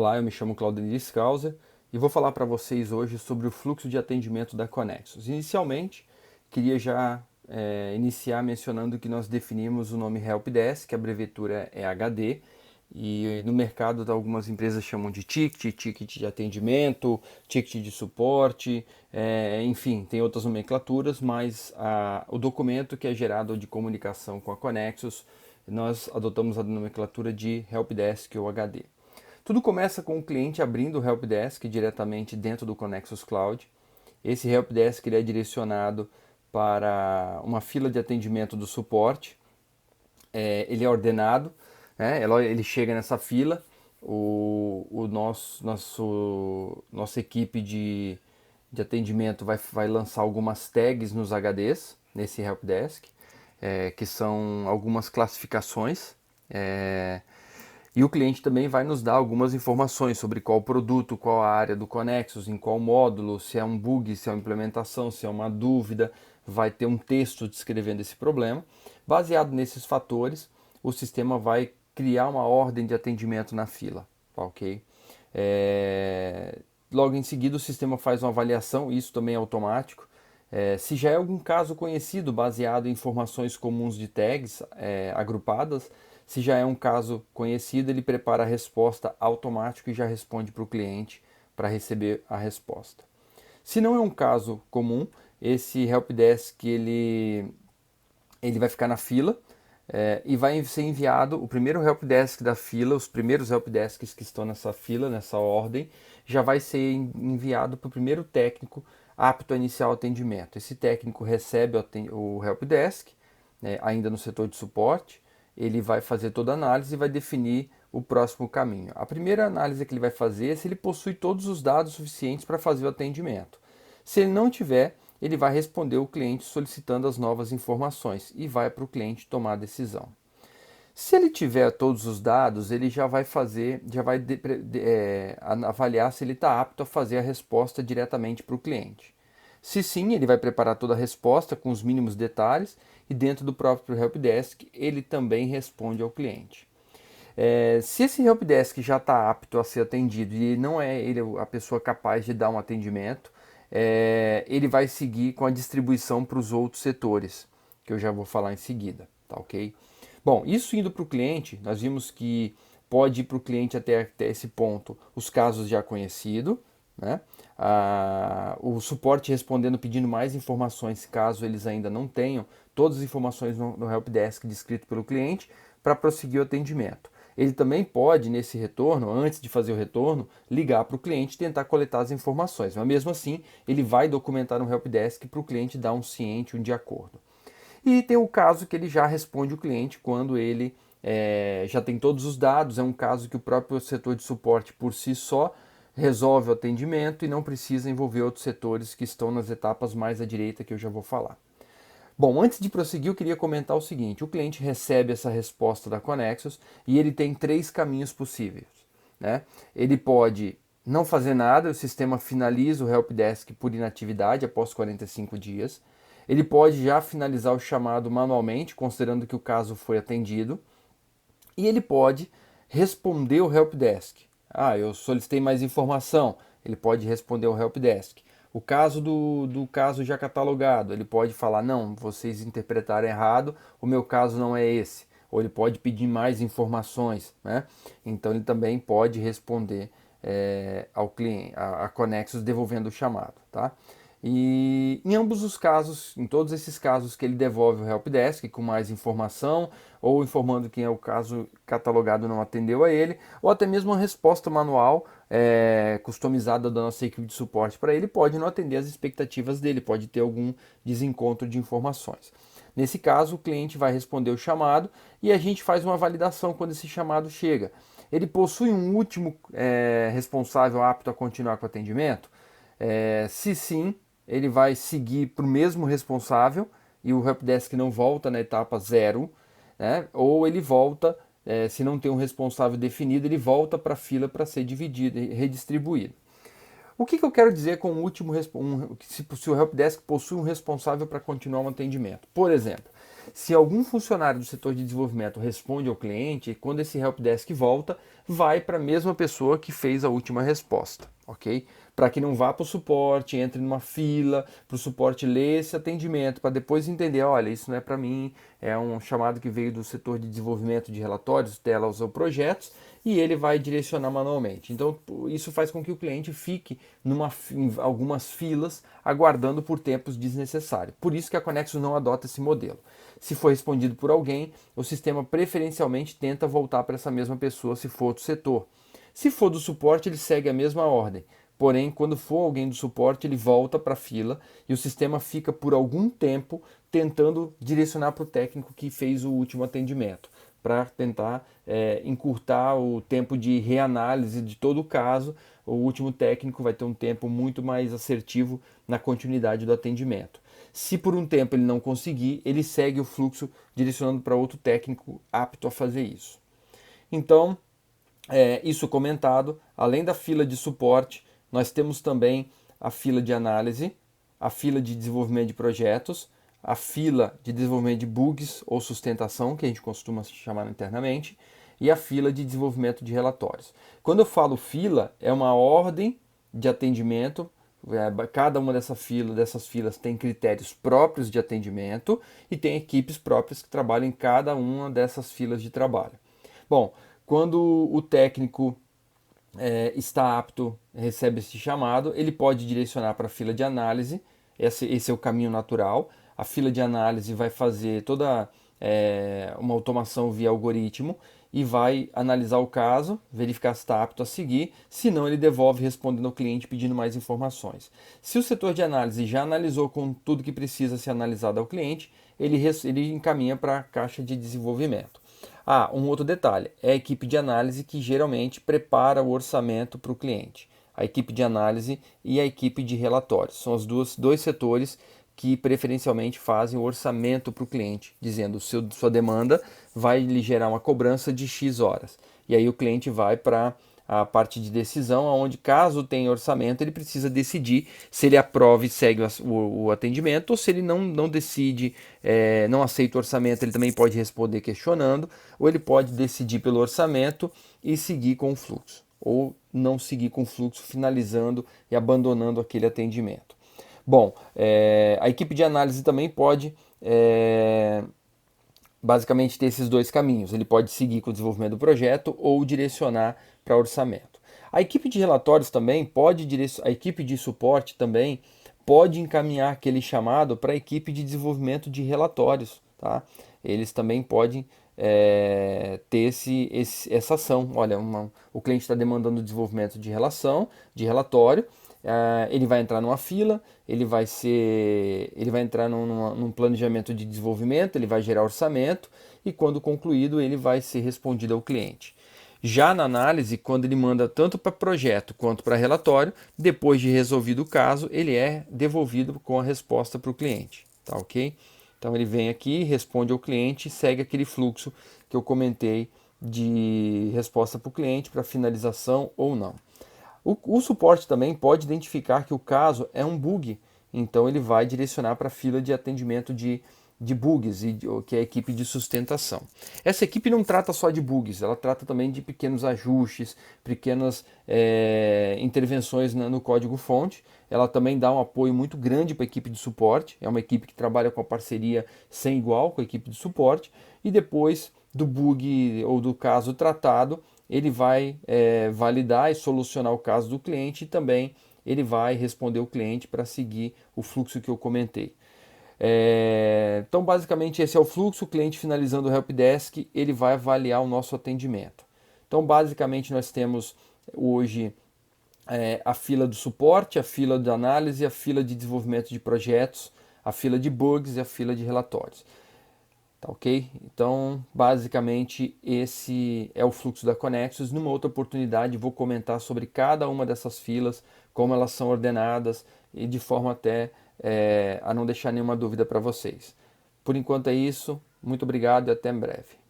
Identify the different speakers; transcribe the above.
Speaker 1: Olá, eu me chamo Claudenir Scalzer e vou falar para vocês hoje sobre o fluxo de atendimento da Conexus. Inicialmente, queria já iniciar mencionando que nós definimos o nome Helpdesk, que a abreviatura é HD, e no mercado algumas empresas chamam de ticket de atendimento, ticket de suporte, enfim, tem outras nomenclaturas, mas o documento que é gerado de comunicação com a Conexus, nós adotamos a nomenclatura de Helpdesk ou HD. Tudo começa com o cliente abrindo o Helpdesk diretamente dentro do Conexus Cloud. Esse Helpdesk ele é direcionado para uma fila de atendimento do suporte. Ele é ordenado, né? Ele chega nessa fila, nossa equipe de atendimento vai lançar algumas tags nos HDs, nesse Helpdesk, que são algumas classificações. E o cliente também vai nos dar algumas informações sobre qual produto, qual a área do Conexus, em qual módulo, se é um bug, se é uma implementação, se é uma dúvida, vai ter um texto descrevendo esse problema. Baseado nesses fatores, o sistema vai criar uma ordem de atendimento na fila, ok? Logo em seguida o sistema faz uma avaliação, isso também é automático. Se já é algum caso conhecido baseado em informações comuns de tags agrupadas, se já é um caso conhecido, ele prepara a resposta automático e já responde para o cliente para receber a resposta. Se não é um caso comum, esse Helpdesk ele vai ficar na fila e vai ser enviado o primeiro Helpdesk da fila, os primeiros Helpdesks que estão nessa fila, nessa ordem, já vai ser enviado para o primeiro técnico apto a iniciar o atendimento. Esse técnico recebe o Helpdesk, ainda no setor de suporte, ele vai fazer toda a análise e vai definir o próximo caminho. A primeira análise que ele vai fazer é se ele possui todos os dados suficientes para fazer o atendimento. Se ele não tiver, ele vai responder o cliente solicitando as novas informações e vai para o cliente tomar a decisão. Se ele tiver todos os dados, ele já vai avaliar se ele está apto a fazer a resposta diretamente para o cliente. Se sim, ele vai preparar toda a resposta com os mínimos detalhes e dentro do próprio Helpdesk ele também responde ao cliente. Se esse Helpdesk já está apto a ser atendido e não é ele a pessoa capaz de dar um atendimento, ele vai seguir com a distribuição para os outros setores, que eu já vou falar em seguida, tá ok? Bom, isso indo para o cliente, nós vimos que pode ir para o cliente até esse ponto os casos já conhecidos, né? O suporte respondendo, pedindo mais informações, caso eles ainda não tenham todas as informações no Helpdesk descrito pelo cliente, para prosseguir o atendimento. Ele também pode, nesse retorno, antes de fazer o retorno, ligar para o cliente e tentar coletar as informações. Mas mesmo assim, ele vai documentar no Helpdesk para o cliente dar um ciente, um de acordo. E tem o caso que ele já responde o cliente quando ele já tem todos os dados, é um caso que o próprio setor de suporte por si só resolve o atendimento e não precisa envolver outros setores que estão nas etapas mais à direita que eu já vou falar. Bom, antes de prosseguir, eu queria comentar o seguinte: o cliente recebe essa resposta da Conexus e ele tem três caminhos possíveis, né? Ele pode não fazer nada, o sistema finaliza o Helpdesk por inatividade após 45 dias. Ele pode já finalizar o chamado manualmente, considerando que o caso foi atendido. E ele pode responder o Helpdesk. Eu solicitei mais informação. Ele pode responder o Helpdesk. O caso do caso já catalogado, ele pode falar, não, vocês interpretaram errado, o meu caso não é esse. Ou ele pode pedir mais informações, né? Então ele também pode responder ao cliente, a Conexus devolvendo o chamado, tá? E em ambos os casos, em todos esses casos que ele devolve o Helpdesk com mais informação, ou informando quem é o caso catalogado não atendeu a ele, ou até mesmo uma resposta manual customizada da nossa equipe de suporte para ele, pode não atender as expectativas dele, pode ter algum desencontro de informações. Nesse caso, o cliente vai responder o chamado e a gente faz uma validação quando esse chamado chega. Ele possui um último responsável apto a continuar com o atendimento? Se sim, ele vai seguir para o mesmo responsável e o Helpdesk não volta na etapa 0, né? Ou ele volta, se não tem um responsável definido, ele volta para a fila para ser dividido e redistribuído. O que eu quero dizer com se o Helpdesk possui um responsável para continuar um atendimento? Por exemplo, Se algum funcionário do setor de desenvolvimento responde ao cliente, quando esse helpdesk volta, vai para a mesma pessoa que fez a última resposta, ok? Para que não vá para o suporte, entre numa fila, para o suporte ler esse atendimento, para depois entender, olha, isso não é para mim, é um chamado que veio do setor de desenvolvimento de relatórios, telas ou projetos, e ele vai direcionar manualmente. Então, isso faz com que o cliente fique em algumas filas aguardando por tempos desnecessários. Por isso que a Conexus não adota esse modelo. Se for respondido por alguém, o sistema preferencialmente tenta voltar para essa mesma pessoa se for do setor. Se for do suporte, ele segue a mesma ordem. Porém, quando for alguém do suporte, ele volta para a fila e o sistema fica por algum tempo tentando direcionar para o técnico que fez o último atendimento, para tentar encurtar o tempo de reanálise de todo o caso. O último técnico vai ter um tempo muito mais assertivo na continuidade do atendimento. Se por um tempo ele não conseguir, ele segue o fluxo direcionando para outro técnico apto a fazer isso. Então, isso comentado, além da fila de suporte, nós temos também a fila de análise, a fila de desenvolvimento de projetos, a fila de desenvolvimento de bugs ou sustentação, que a gente costuma chamar internamente, e a fila de desenvolvimento de relatórios. Quando eu falo fila, é uma ordem de atendimento. Cada uma dessas filas tem critérios próprios de atendimento e tem equipes próprias que trabalham em cada uma dessas filas de trabalho. Bom, quando o técnico está apto, recebe esse chamado, ele pode direcionar para a fila de análise. Esse é o caminho natural. A fila de análise vai fazer toda uma automação via algoritmo e vai analisar o caso, verificar se está apto a seguir, se não ele devolve respondendo ao cliente pedindo mais informações. Se o setor de análise já analisou com tudo que precisa ser analisado ao cliente, ele encaminha para a caixa de desenvolvimento. Um outro detalhe, é a equipe de análise que geralmente prepara o orçamento para o cliente. A equipe de análise e a equipe de relatórios. São os dois setores que preferencialmente fazem o orçamento para o cliente, dizendo sua demanda vai lhe gerar uma cobrança de X horas. E aí o cliente vai para a parte de decisão, onde caso tenha orçamento, ele precisa decidir se ele aprova e segue o atendimento, ou se ele não decide, não aceita o orçamento, ele também pode responder questionando, ou ele pode decidir pelo orçamento e seguir com o fluxo, ou não seguir com o fluxo, finalizando e abandonando aquele atendimento. Bom, a equipe de análise também pode basicamente ter esses dois caminhos. Ele pode seguir com o desenvolvimento do projeto ou direcionar para orçamento. A equipe de relatórios também a equipe de suporte também pode encaminhar aquele chamado para a equipe de desenvolvimento de relatórios. Tá? Eles também podem ter essa ação. Olha, o cliente está demandando desenvolvimento de relatório. Ele vai entrar numa fila, ele vai entrar num planejamento de desenvolvimento, ele vai gerar orçamento e quando concluído ele vai ser respondido ao cliente. Já na análise, quando ele manda tanto para projeto quanto para relatório, depois de resolvido o caso, ele é devolvido com a resposta para o cliente, tá ok? Então ele vem aqui, responde ao cliente e segue aquele fluxo que eu comentei de resposta para o cliente, para finalização ou não. O suporte também pode identificar que o caso é um bug, então ele vai direcionar para a fila de atendimento de bugs, que é a equipe de sustentação. Essa equipe não trata só de bugs, ela trata também de pequenos ajustes, pequenas intervenções no código-fonte. Ela também dá um apoio muito grande para a equipe de suporte, é uma equipe que trabalha com a parceria sem igual com a equipe de suporte, e depois do bug ou do caso tratado, ele vai validar e solucionar o caso do cliente e também ele vai responder o cliente para seguir o fluxo que eu comentei. Então, basicamente, esse é o fluxo. O cliente finalizando o helpdesk, ele vai avaliar o nosso atendimento. Então, basicamente, nós temos hoje a fila do suporte, a fila de análise, a fila de desenvolvimento de projetos, a fila de bugs e a fila de relatórios. Tá ok? Então, basicamente, esse é o fluxo da Conexus. Numa outra oportunidade, vou comentar sobre cada uma dessas filas, como elas são ordenadas e de forma até a não deixar nenhuma dúvida para vocês. Por enquanto é isso. Muito obrigado e até em breve.